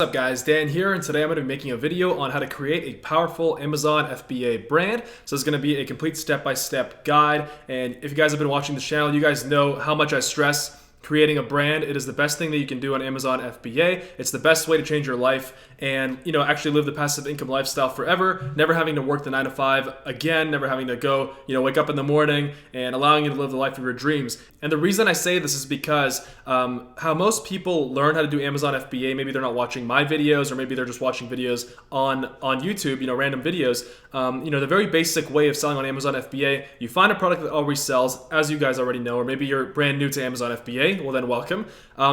What's up guys, Dan here, and today I'm going to be making a video on how to create a powerful Amazon FBA brand. So it's going to be a complete step-by-step guide, and if you guys have been watching this channel, you guys know how much I stress creating a brand. It is the best thing that you can do on Amazon FBA. It's the best way to change your life and actually live the passive income lifestyle forever, never having to work the 9 to 5 again, never having to go wake up in the morning, and allowing you to live the life of your dreams. And the reason I say this is because how most people learn how to do Amazon FBA, maybe they're not watching my videos, or maybe they're just watching videos on YouTube, random videos. The very basic way of selling on Amazon FBA, you find a product that already sells, as you guys already know, or maybe you're brand new to Amazon FBA, well then welcome.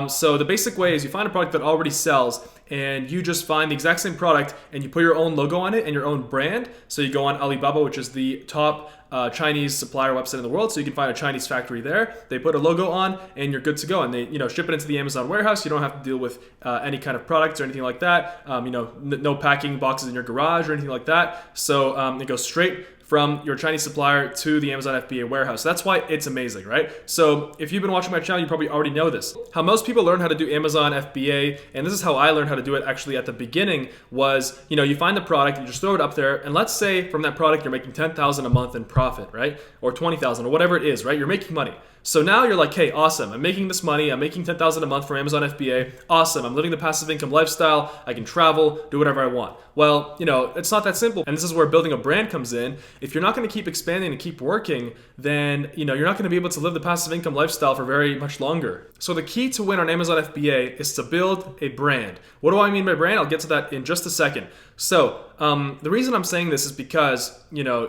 So the basic way is you find a product that already sells, and you just find the exact same product and you put your own logo on it and your own brand. So you go on Alibaba, which is the top Chinese supplier website in the world, so you can find a Chinese factory there. They put a logo on and you're good to go, and they ship it into the Amazon warehouse. You don't have to deal with any kind of products or anything like that. No packing boxes in your garage or anything like that. So it goes straight from your Chinese supplier to the Amazon FBA warehouse. That's why it's amazing, right? So if you've been watching my channel, you probably already know this. How most people learn how to do Amazon FBA, and this is how I learned how to do it actually at the beginning, was you find the product, you just throw it up there, and let's say from that product you're making $10,000 a month in profit, right? Or $20,000 or whatever it is, right? You're making money. So now you're like, hey, awesome, I'm making this money, I'm making $10,000 a month from Amazon FBA, awesome, I'm living the passive income lifestyle, I can travel, do whatever I want. Well, it's not that simple, and this is where building a brand comes in. If you're not going to keep expanding and keep working, then you're not going to be able to live the passive income lifestyle for very much longer. So the key to win on Amazon FBA is to build a brand. What do I mean by brand? I'll get to that in just a second. So the reason I'm saying this is because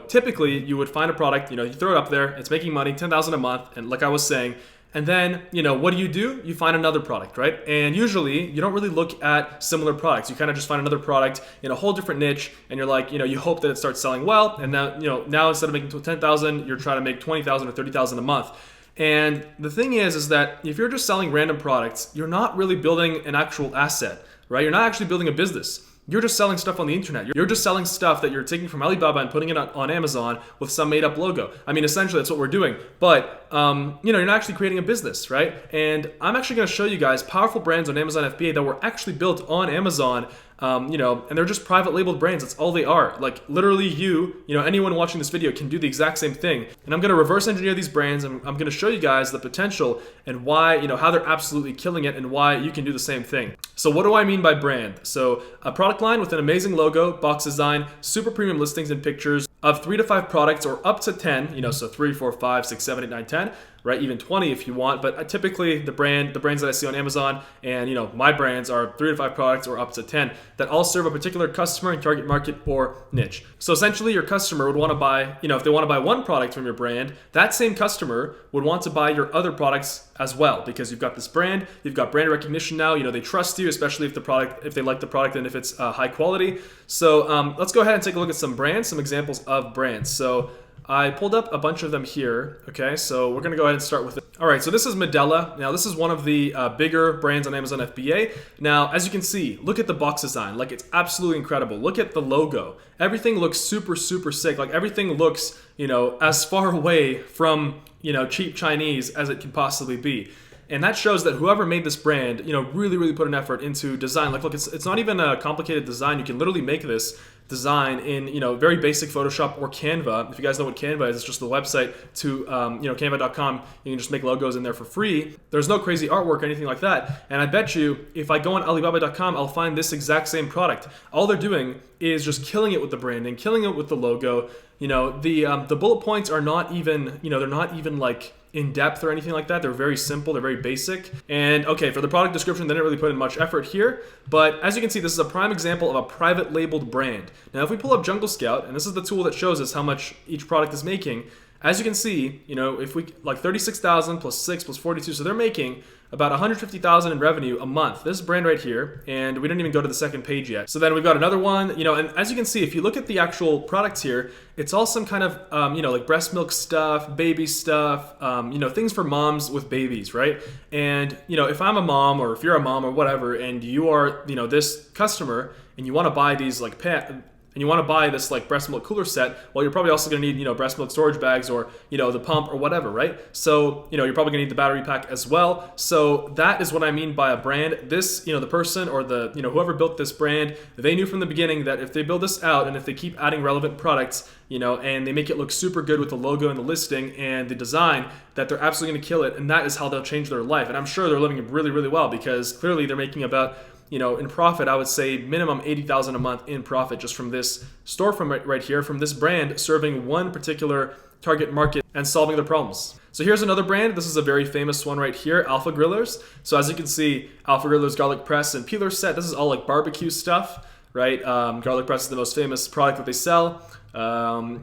typically you would find a product, you throw it up there, it's making money, $10,000 a month, and like I was saying, and then, what do? You find another product, right? And usually you don't really look at similar products. You kind of just find another product in a whole different niche, and you're like, you hope that it starts selling well, and now, now instead of making $10,000, you're trying to make $20,000 or $30,000 a month. And the thing is that if you're just selling random products, you're not really building an actual asset, right? You're not actually building a business. You're just selling stuff on the internet. You're just selling stuff that you're taking from Alibaba and putting it on Amazon with some made up logo. I mean, essentially that's what we're doing. But, you're not actually creating a business, right? And I'm actually going to show you guys powerful brands on Amazon FBA that were actually built on Amazon, and they're just private labeled brands. That's all they are. Like literally anyone watching this video can do the exact same thing. And I'm going to reverse engineer these brands, and I'm going to show you guys the potential and why, how they're absolutely killing it and why you can do the same thing. So what do I mean by brand? So a product line with an amazing logo, box design, super premium listings and pictures of 3 to 5 products, or up to 10, so 3, 4, 5, 6, 7, 8, 9, 10, right? Even 20 if you want. But typically the brands that I see on Amazon and my brands are 3 to 5 products or up to 10 that all serve a particular customer and target market or niche. So essentially your customer would want to buy, if they want to buy one product from your brand, that same customer would want to buy your other products as well, because you've got this brand, you've got brand recognition now, they trust you, especially if they like the product and if it's high quality. So let's go ahead and take a look at some brands, some examples of brands. So I pulled up a bunch of them here. Okay, so we're gonna go ahead and start with it. All right, so this is Medela. Now this is one of the bigger brands on Amazon FBA. Now, as you can see, look at the box design. Like, it's absolutely incredible. Look at the logo. Everything looks super, super sick. Like, everything looks, as far away from, cheap Chinese as it can possibly be. And that shows that whoever made this brand, really, really put an effort into design. Like, look, it's not even a complicated design. You can literally make this design in, very basic Photoshop or Canva. If you guys know what Canva is, it's just the website to, canva.com. You can just make logos in there for free. There's no crazy artwork or anything like that. And I bet you, if I go on Alibaba.com, I'll find this exact same product. All they're doing is just killing it with the branding, killing it with the logo. The bullet points are not even, they're not even like in depth or anything like that. They're very simple, they're very basic. And okay, for the product description, they didn't really put in much effort here, but as you can see, this is a prime example of a private labeled brand. Now, if we pull up Jungle Scout, and this is the tool that shows us how much each product is making, as you can see, if we like 36,000 plus 6 plus 42, so they're making about 150,000 in revenue a month. This brand right here, and we didn't even go to the second page yet. So then we've got another one, and as you can see, if you look at the actual products here, it's all some kind of, like breast milk stuff, baby stuff, things for moms with babies, right? And, if I'm a mom, or if you're a mom or whatever, and you are, this customer, and you want to buy these like and you want to buy this like breast milk cooler set, well, you're probably also going to need, breast milk storage bags or, the pump or whatever, right? So, you're probably going to need the battery pack as well. So that is what I mean by a brand. This, the person or the, whoever built this brand, they knew from the beginning that if they build this out and if they keep adding relevant products, and they make it look super good with the logo and the listing and the design, that they're absolutely going to kill it. And that is how they'll change their life. And I'm sure they're living really, really well, because clearly they're making about, in profit, I would say minimum $80,000 a month in profit just from this storefront right here, from this brand serving one particular target market and solving their problems. So here's another brand. This is a very famous one right here, Alpha Grillers. So as you can see, Alpha Grillers garlic press and peeler set. This is all like barbecue stuff, right? Garlic press is the most famous product that they sell.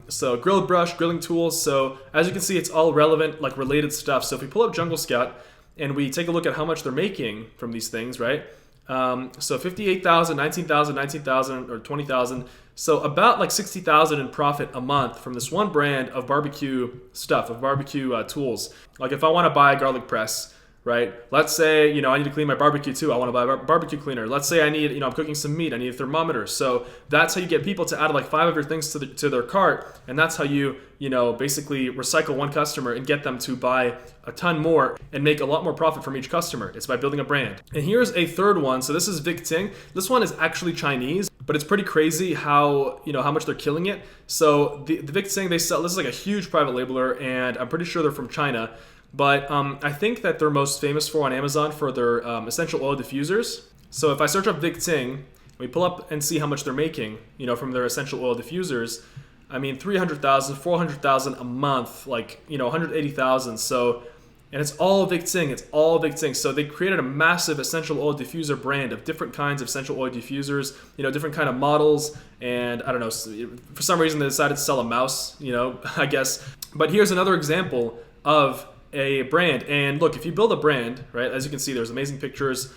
So grill brush, grilling tools. So as you can see, it's all relevant, like related stuff. So if we pull up Jungle Scout and we take a look at how much they're making from these things, right? So 58,000, 19,000, 19,000, or 20,000. So about like 60,000 in profit a month from this one brand of barbecue stuff, of barbecue tools. Like if I want to buy a garlic press, right? Let's say, I need to clean my barbecue too. I want to buy a barbecue cleaner. Let's say I need, I'm cooking some meat. I need a thermometer. So that's how you get people to add like 5 of your things to their cart. And that's how you, basically recycle one customer and get them to buy a ton more and make a lot more profit from each customer. It's by building a brand. And here's a third one. So this is Vic Ting. This one is actually Chinese, but it's pretty crazy how, how much they're killing it. So the Vic Ting, they sell, this is like a huge private labeler, and I'm pretty sure they're from China. But I think that they're most famous for on Amazon for their essential oil diffusers. So if I search up Vic Ting, we pull up and see how much they're making, from their essential oil diffusers. I mean, 300,000, 400,000 a month, like, 180,000. So, and it's all Vic Ting. It's all Vic Ting. So they created a massive essential oil diffuser brand of different kinds of essential oil diffusers, different kind of models. And I don't know, for some reason they decided to sell a mouse, I guess. But here's another example of a brand. And look, if you build a brand, right, as you can see, there's amazing pictures,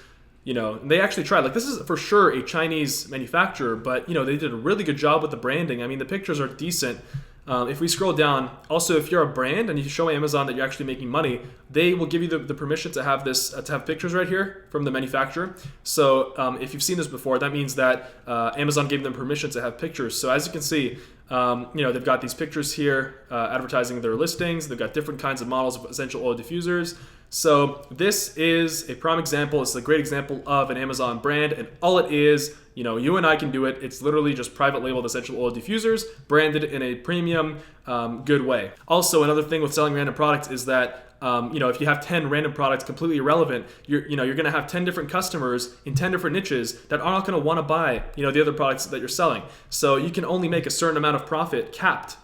and they actually tried, like, this is for sure a Chinese manufacturer, but they did a really good job with the branding. I mean, the pictures are decent. If we scroll down, also, if you're a brand and you show Amazon that you're actually making money, they will give you the permission to have this, to have pictures right here from the manufacturer. So if you've seen this before, that means that Amazon gave them permission to have pictures. So as you can see, they've got these pictures here advertising their listings. They've got different kinds of models of essential oil diffusers. So this is a prime example. It's a great example of an Amazon brand, and all it is, you and I can do it. It's literally just private labeled essential oil diffusers branded in a premium, good way. Also, another thing with selling random products is that if you have 10 random products completely irrelevant, you're going to have 10 different customers in 10 different niches that are not going to want to buy, the other products that you're selling. So you can only make a certain amount of profit capped,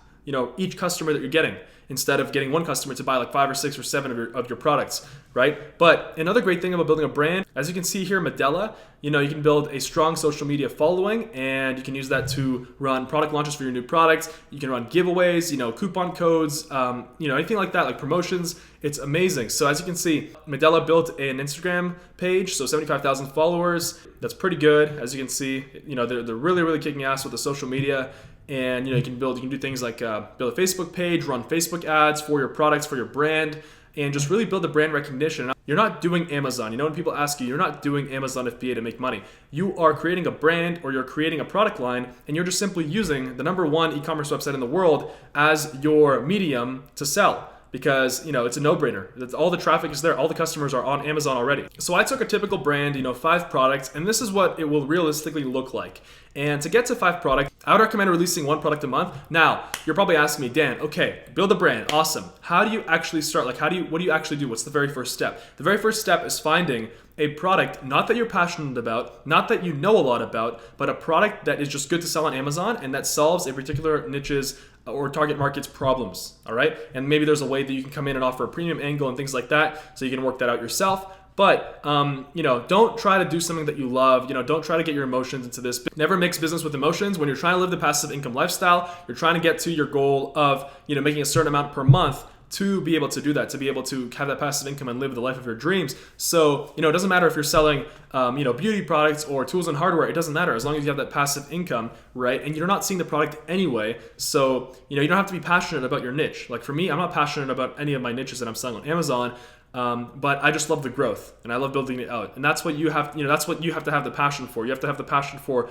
each customer that you're getting, instead of getting one customer to buy like 5 or 6 or 7 of your products, right? But another great thing about building a brand, as you can see here, Medela, you can build a strong social media following, and you can use that to run product launches for your new products. You can run giveaways, coupon codes, anything like that, like promotions. It's amazing. So as you can see, Medela built an Instagram page, so 75,000 followers. That's pretty good. As you can see, they're really, really kicking ass with the social media. And you can do things like build a Facebook page, run Facebook ads for your products, for your brand, and just really build the brand recognition. You're not doing Amazon. When people ask you, you're not doing Amazon FBA to make money. You are creating a brand, or you're creating a product line, and you're just simply using the #1 e-commerce website in the world as your medium to sell. Because it's a no-brainer. All the traffic is there. All the customers are on Amazon already. So I took a typical brand, 5 products, and this is what it will realistically look like. And to get to 5 products, I would recommend releasing 1 product a month. Now, you're probably asking me, Dan, okay, build a brand, awesome. How do you actually start? Like, what do you actually do? What's the very first step? The very first step is finding a product, not that you're passionate about, not that you know a lot about, but a product that is just good to sell on Amazon and that solves a particular niche's or target market's problems, all right? And maybe there's a way that you can come in and offer a premium angle and things like that, so you can work that out yourself. But, don't try to do something that you love. Don't try to get your emotions into this. Never mix business with emotions. When you're trying to live the passive income lifestyle, you're trying to get to your goal of, making a certain amount per month to be able to do that, to be able to have that passive income and live the life of your dreams. So, it doesn't matter if you're selling, beauty products or tools and hardware. It doesn't matter as long as you have that passive income, right? And you're not seeing the product anyway. So, you don't have to be passionate about your niche. Like for me, I'm not passionate about any of my niches that I'm selling on Amazon. But I just love the growth and I love building it out. And that's what you have, that's what you have to have the passion for. You have to have the passion for,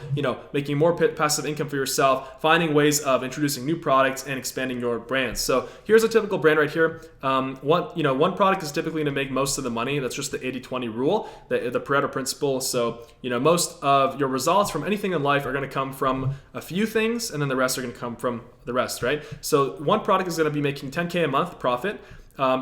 making more passive income for yourself, finding ways of introducing new products and expanding your brand. So here's a typical brand right here. One product is typically going to make most of the money. That's just the 80-20 rule, the Pareto principle. So, most of your results from anything in life are going to come from a few things, and then the rest are going to come from the rest, right? So one product is going to be making 10K a month profit.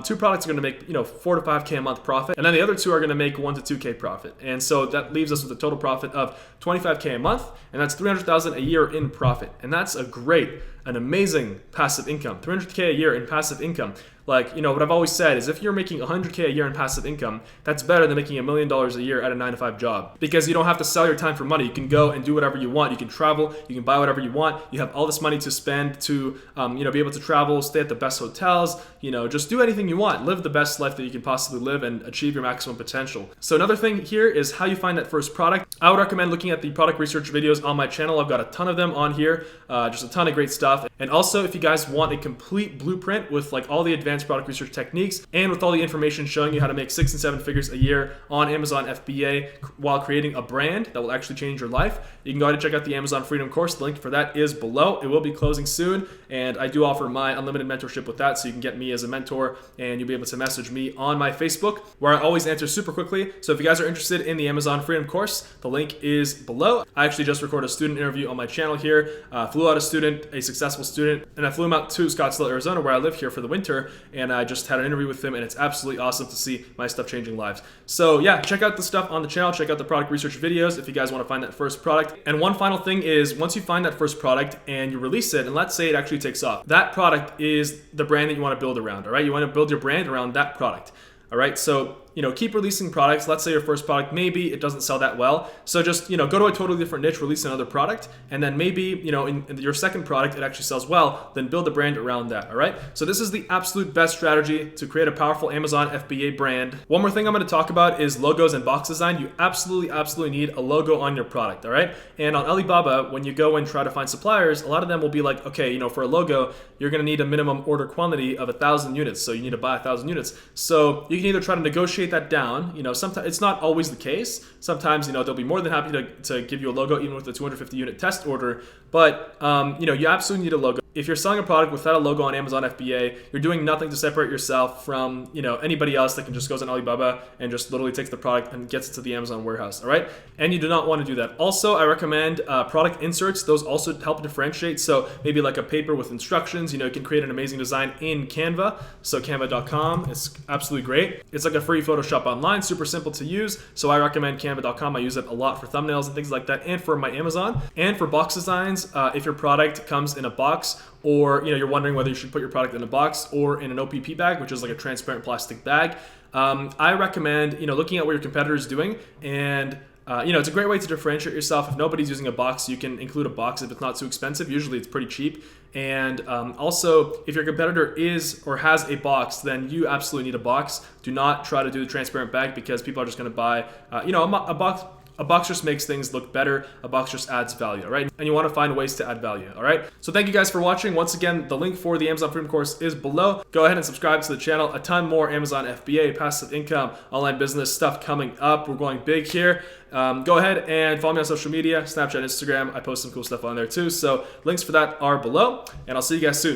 Two products are going to make 4 to 5K a month profit, and then the other two are going to make 1 to 2K profit. And so that leaves us with a total profit of 25K a month, and that's 300,000 a year in profit. And that's an amazing passive income. 300K a year in passive income. What I've always said is if you're making 100K a year in passive income, that's better than making $1 million a year at a 9-to-5 job, because you don't have to sell your time for money. You can go and do whatever you want. You can travel. You can buy whatever you want. You have all this money to spend to, be able to travel, stay at the best hotels, just do anything you want. Live the best life that you can possibly live and achieve your maximum potential. So another thing here is how you find that first product. I would recommend looking at the product research videos on my channel. I've got a ton of them on here, just a ton of great stuff. And also, if you guys want a complete blueprint with all the advanced product research techniques and with all the information showing you how to make 6 and 7 figures a year on Amazon FBA while creating a brand that will actually change your life, you can go ahead and check out the Amazon Freedom course. The link for that is below. It will be closing soon, and I do offer my unlimited mentorship with that, so you can get me as a mentor, and you'll be able to message me on my Facebook, where I always answer super quickly. So if you guys are interested in the Amazon Freedom course, the link is below. I actually just recorded a student interview on my channel here. Flew out a student, a successful student, and I flew him out to Scottsdale, Arizona, where I live here for the winter, and I just had an interview with him, and it's absolutely awesome to see my stuff changing lives. So yeah, check out the stuff on the channel, check out the product research videos if you guys want to find that first product. And one final thing is, once you find that first product and you release it, and let's say it actually takes off, that product is the brand that you want to build around, all right? You want to build your brand around that product. All right, so keep releasing products. Let's say your first product, maybe it doesn't sell that well. So just go to a totally different niche, release another product, and then maybe in your second product it actually sells well. Then build a brand around that. All right. So this is the absolute best strategy to create a powerful Amazon FBA brand. One more thing I'm going to talk about is logos and box design. You absolutely need a logo on your product. All right. And on Alibaba, when you go and try to find suppliers, a lot of them will be like, okay, for a logo, you're going to need a minimum order quantity of 1,000 units. So you need to buy 1,000 units. So you can either try to negotiate that down. Sometimes it's not always the case. Sometimes, they'll be more than happy to give you a logo even with a 250 unit test order. But, you absolutely need a logo. If you're selling a product without a logo on Amazon FBA, you're doing nothing to separate yourself from, anybody else that can just goes on Alibaba and just literally takes the product and gets it to the Amazon warehouse. All right. And you do not want to do that. Also, I recommend product inserts. Those also help differentiate. So maybe like a paper with instructions, you can create an amazing design in Canva. So canva.com, it's absolutely great. It's like a free Photoshop online, super simple to use. So I recommend canva.com. I use it a lot for thumbnails and things like that, and for my Amazon. And for box designs, if your product comes in a box, or you're wondering whether you should put your product in a box or in an OPP bag, which is like a transparent plastic bag, I recommend looking at what your competitor is doing. And it's a great way to differentiate yourself. If nobody's using a box, you can include a box if it's not too expensive. Usually it's pretty cheap. And also, if your competitor is or has a box, then you absolutely need a box. Do not try to do the transparent bag, because people are just going to buy a box. A box just makes things look better. A box just adds value, all right? And you want to find ways to add value, all right? So thank you guys for watching. Once again, the link for the Amazon Freedom course is below. Go ahead and subscribe to the channel. A ton more Amazon FBA, passive income, online business stuff coming up. We're going big here. Go ahead and follow me on social media, Snapchat, Instagram. I post some cool stuff on there too. So links for that are below, and I'll see you guys soon.